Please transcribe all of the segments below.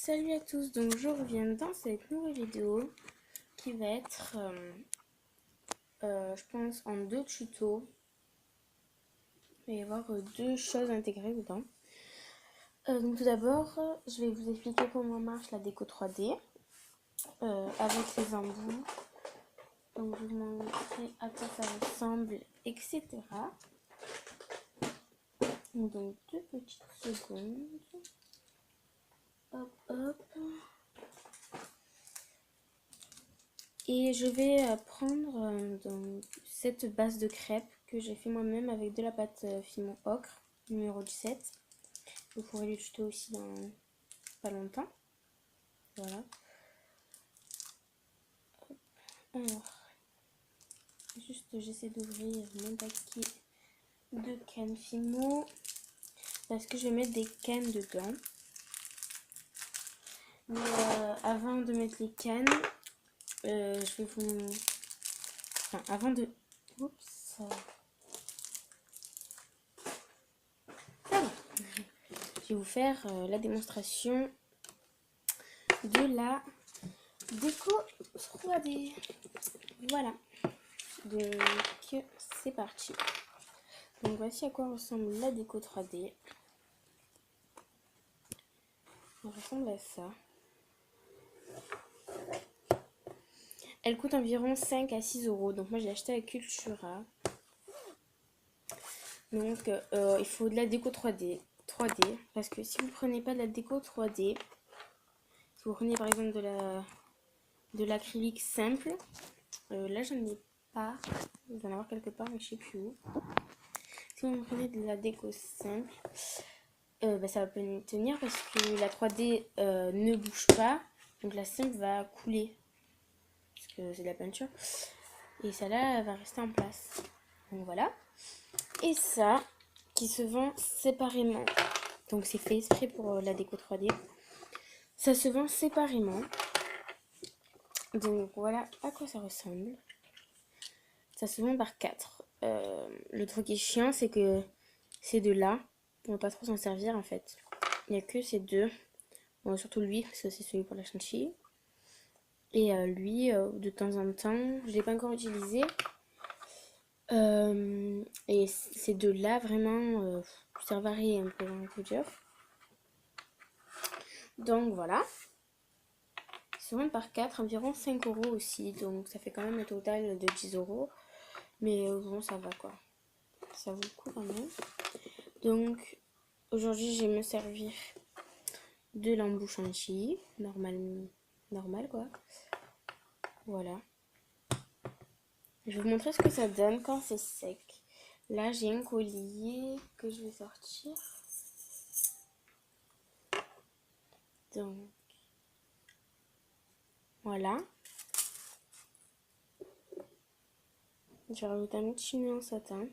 Salut à tous, donc je reviens dans cette nouvelle vidéo qui va être, je pense, en deux tutos. Il va y avoir deux choses intégrées dedans. Donc tout d'abord, je vais vous expliquer comment marche la déco 3D avec les embouts. Donc je vais vous montrer à quoi ça ressemble, etc. Donc 2 petites secondes. Hop, hop. Et je vais prendre donc, cette base de crêpes que j'ai fait moi-même avec de la pâte Fimo Ocre, numéro 17. Vous pourrez le tuto aussi dans pas longtemps. Voilà. Alors, juste j'essaie d'ouvrir mon paquet de cannes Fimo parce que je vais mettre des cannes dedans. Mais avant de mettre les cannes, je vais vous... Enfin, avant de... Oups. Ah bon. Je vais vous faire la démonstration de la déco 3D. Voilà. Donc, c'est parti. Donc, voici à quoi ressemble la déco 3D. Elle ressemble à ça. Elle coûte environ 5 à 6 euros. Donc, moi, j'ai acheté à Cultura. Donc, il faut de la déco 3D. Parce que si vous prenez pas de la déco 3D, si vous prenez par exemple de l'acrylique simple, là, j'en ai pas. Vous en avoir quelque part, mais je sais plus où. Si vous prenez de la déco simple, ça va pas tenir parce que la 3D ne bouge pas. Donc la simple va couler. Parce que c'est de la peinture. Et celle-là va rester en place. Donc voilà. Et ça, qui se vend séparément. Donc c'est fait exprès pour la déco 3D. Ça se vend séparément. Donc voilà à quoi ça ressemble. Ça se vend par 4. Le truc qui est chiant, c'est que ces deux-là, on va pas trop s'en servir en fait. Il n'y a que ces deux. Bon, surtout lui, parce que c'est celui pour la chantilly. Et lui, de temps en temps, je ne l'ai pas encore utilisé. Et ces deux-là, vraiment, ça varie un peu, un peu dur. Donc voilà. Ils se vendent par 4, environ 5 euros aussi. Donc ça fait quand même un total de 10 euros. Mais bon, ça va quoi. Ça vaut le coup quand même. Donc aujourd'hui, je vais me servir de l'embout chantilly. Normal quoi. Voilà. Je vais vous montrer ce que ça donne quand c'est sec. Là, j'ai un collier que je vais sortir. Donc, voilà. Je vais rajouter un petit nœud en satin.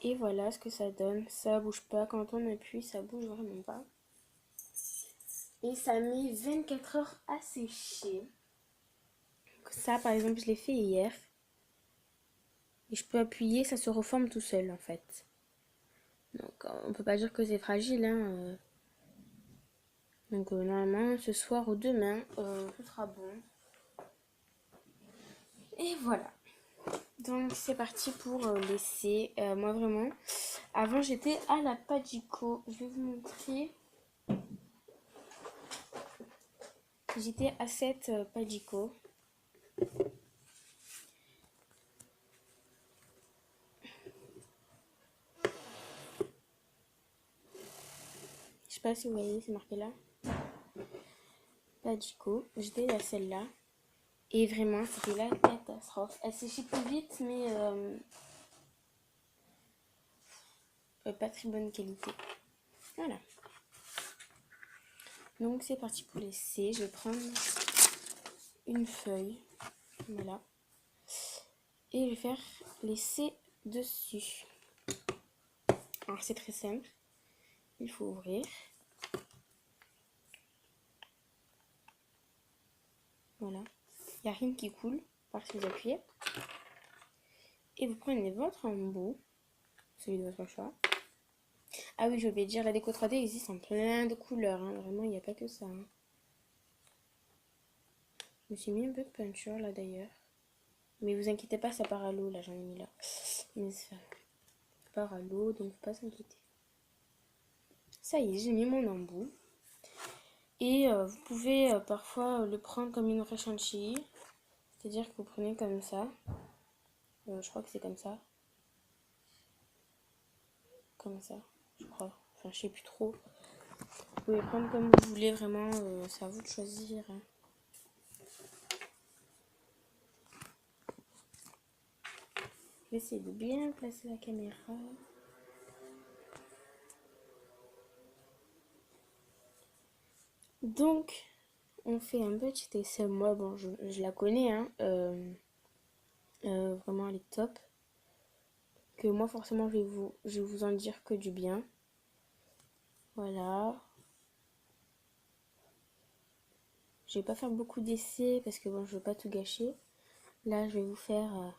Et voilà ce que ça donne. Ça bouge pas. Quand on appuie, ça bouge vraiment pas. Et ça met 24 heures à sécher. Ça, par exemple, je l'ai fait hier. Et je peux appuyer, ça se reforme tout seul, en fait. Donc, on peut pas dire que c'est fragile, hein. Donc, normalement, ce soir ou demain, ce sera bon. Et voilà. Donc, c'est parti pour l'essai. Moi, vraiment, avant, j'étais à la Padico. Je vais vous montrer. J'étais à cette Padico. Je sais pas si vous voyez, c'est marqué là. Padico. J'étais à celle-là. Et vraiment, c'était la catastrophe. Elle séchait plus vite, mais pas très bonne qualité. Voilà. Donc, c'est parti pour l'essai. Je vais prendre une feuille. Voilà. Et je vais faire l'essai dessus. Alors, c'est très simple. Il faut ouvrir. Voilà. Il n'y a rien qui coule parce que vous appuyez. Et vous prenez votre embout, celui de votre choix. Ah oui, je vais dire, la déco 3D existe en plein de couleurs, hein. Vraiment, il n'y a pas que ça, hein. Je me suis mis un peu de peinture là d'ailleurs. Mais vous inquiétez pas, ça part à l'eau, là, j'en ai mis là. Mais ça part à l'eau, donc faut pas s'inquiéter. Ça y est, j'ai mis mon embout. Et vous pouvez parfois le prendre comme une vraie chantilly. C'est-à-dire que vous prenez comme ça. Je crois que c'est comme ça. Comme ça, je crois. Enfin, je sais plus trop. Vous pouvez prendre comme vous voulez, vraiment. C'est à vous de choisir, hein. Je vais essayer de bien placer la caméra. Donc, on fait un petit essai. Moi, bon, je la connais, hein. Vraiment, elle est top. Que moi, forcément, je vais vous en dire que du bien. Voilà. Je vais pas faire beaucoup d'essais parce que bon, je veux pas tout gâcher. Là, je vais vous faire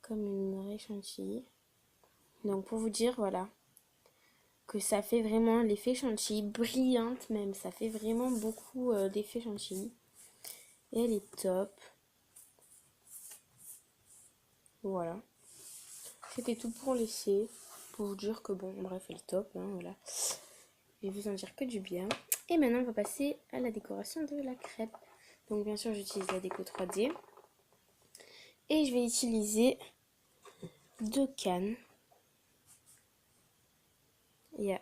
comme une vraie chantilly. Donc, pour vous dire, voilà, que ça fait vraiment l'effet chantilly, brillante même. Ça fait vraiment beaucoup d'effet chantilly. Et elle est top. Voilà. C'était tout pour l'essai. Pour vous dire que bon, bref, elle est top, hein, voilà. Je vais vous en dire que du bien. Et maintenant, on va passer à la décoration de la crêpe. Donc, bien sûr, j'utilise la déco 3D. Et je vais utiliser 2 cannes. Il y a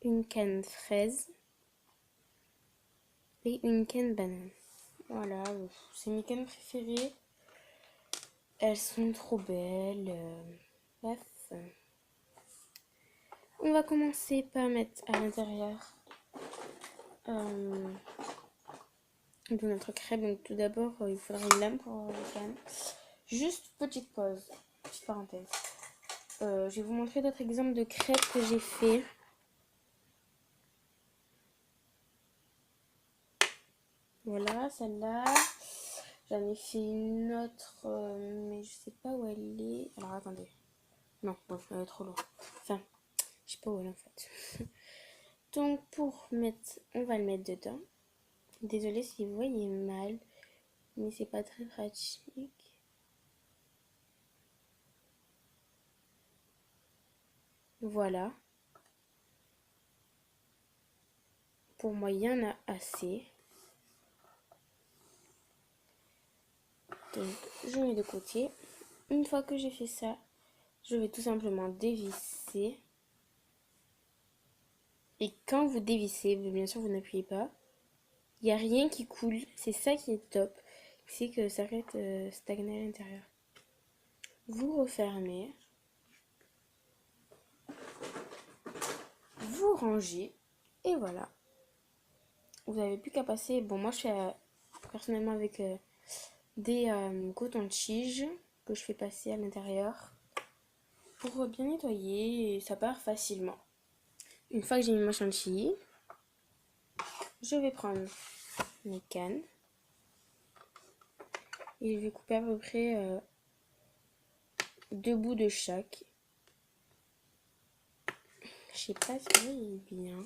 une canne fraise et une canne banane. Voilà, c'est mes cannes préférées. Elles sont trop belles. Bref. On va commencer par mettre à l'intérieur de notre crêpe. Donc tout d'abord, il faudra une lame pour les cannes. Juste petite pause, petite parenthèse. Je vais vous montrer d'autres exemples de crêpes que j'ai fait. Voilà, celle-là. J'en ai fait une autre, mais je sais pas où elle est. Alors attendez. Non, bon, elle est trop loin. Enfin, je sais pas où elle est en fait. Donc pour mettre, on va le mettre dedans. Désolée si vous voyez mal, mais c'est pas très pratique. Voilà. Pour moi, il y en a assez. Donc, je mets de côté. Une fois que j'ai fait ça, je vais tout simplement dévisser. Et quand vous dévissez, bien sûr, vous n'appuyez pas. Il n'y a rien qui coule. C'est ça qui est top. C'est que ça reste stagné à l'intérieur. Vous refermez. Vous rangez. Et voilà. Vous n'avez plus qu'à passer. Bon, moi, je fais personnellement avec des cotons-tiges que je fais passer à l'intérieur pour bien nettoyer et ça part facilement. Une fois que j'ai mis ma chantilly, je vais prendre mes cannes et je vais couper à peu près 2 bouts de chaque. Je sais pas si vous voyez bien.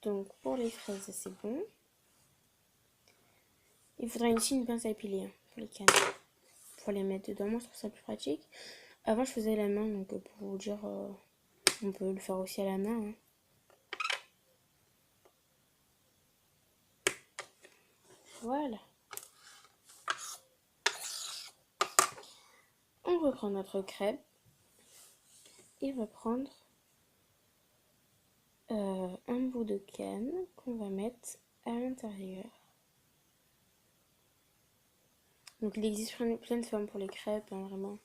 Donc pour les fraises, c'est bon. Il faudra aussi une pince à épiler hein, pour les cannes. Pour les mettre dedans, moi je trouve ça plus pratique. Avant je faisais la main, donc pour vous dire, on peut le faire aussi à la main. Hein. Voilà. On reprend notre crêpe et on va prendre un bout de canne qu'on va mettre à l'intérieur. Donc il existe plein de formes pour les crêpes, hein, vraiment.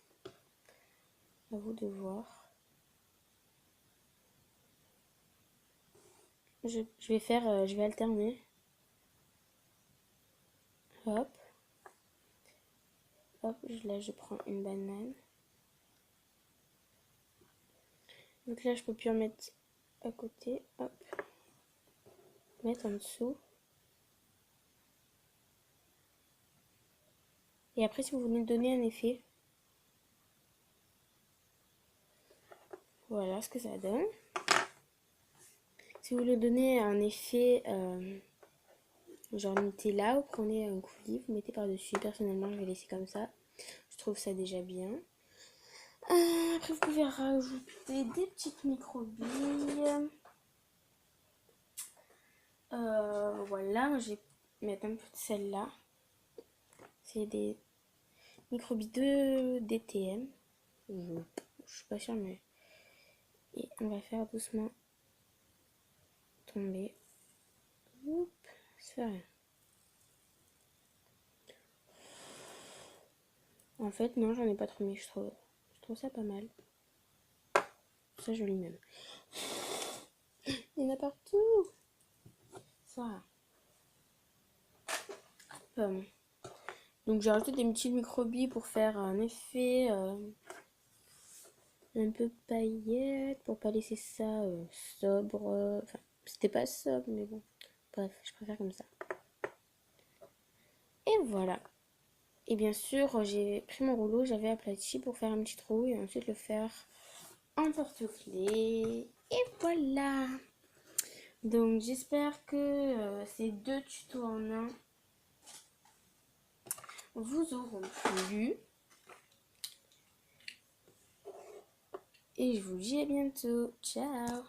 À vous de voir. Je vais faire, je vais alterner. Hop. Hop, là je prends une banane. Donc là je peux plus en mettre à côté. Hop. Mettre en dessous. Et après, si vous voulez donner un effet, voilà ce que ça donne. Si vous voulez donner un effet genre Nutella, vous prenez un coulis, vous mettez par-dessus. Personnellement, je vais laisser comme ça. Je trouve ça déjà bien. Après, vous pouvez rajouter des petites microbilles. Voilà, je vais mettre un peu de celle-là. C'est des microbilles de DTM. Je suis pas sûre, mais... Et on va faire doucement tomber. Oups, ça fait rien. En fait, non, j'en ai pas trop mis, je trouve. Je trouve ça pas mal. Ça joli même. Il y en a partout. Ça. Donc j'ai rajouté des petites microbilles pour faire un effet un peu paillette, pour pas laisser ça sobre. Enfin, c'était pas sobre, mais bon. Bref, je préfère comme ça. Et voilà. Et bien sûr, j'ai pris mon rouleau, j'avais aplati pour faire un petit trou et ensuite le faire en porte-clés. Et voilà. Donc j'espère que ces deux tutos en un vous auront plu. Et je vous dis à bientôt. Ciao.